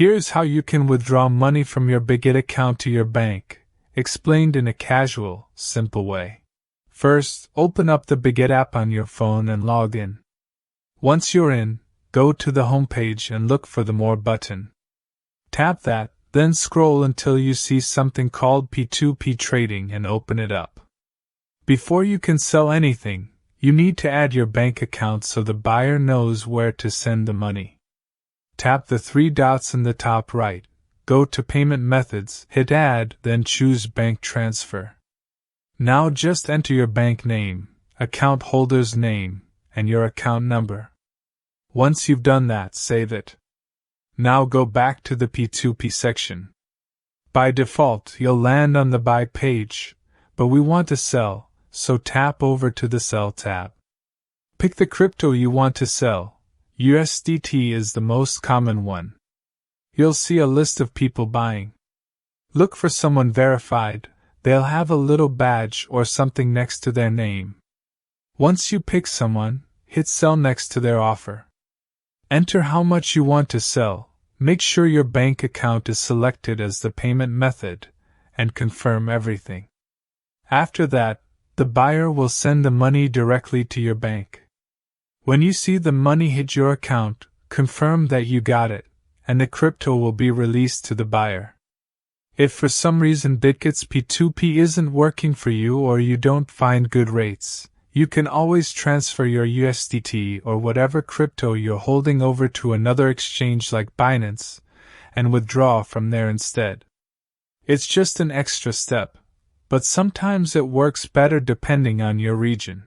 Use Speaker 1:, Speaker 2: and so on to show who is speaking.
Speaker 1: Here's how you can withdraw money from your Bitget account to your bank, explained in a casual, simple way. First, open up the Bitget app on your phone and log in. Once you're in, go to the home page and look for the More button. Tap that, then scroll until you see something called P2P Trading and open it up. Before you can sell anything, you need to add your bank account so the buyer knows where to send the money. Tap the three dots in the top right, go to Payment Methods, hit Add, then choose Bank Transfer. Now just enter your bank name, account holder's name, and your account number. Once you've done that, save it. Now go back to the P2P section. By default, you'll land on the Buy page, but we want to sell, so tap over to the Sell tab. Pick the crypto you want to sell. USDT is the most common one. You'll see a list of people buying. Look for someone verified. They'll have a little badge or something next to their name. Once you pick someone, hit Sell next to their offer. Enter how much you want to sell, make sure your bank account is selected as the payment method, and confirm everything. After that, the buyer will send the money directly to your bank. When you see the money hit your account, confirm that you got it, and the crypto will be released to the buyer. If for some reason Bitget's P2P isn't working for you or you don't find good rates, you can always transfer your USDT or whatever crypto you're holding over to another exchange like Binance, and withdraw from there instead. It's just an extra step, but sometimes it works better depending on your region.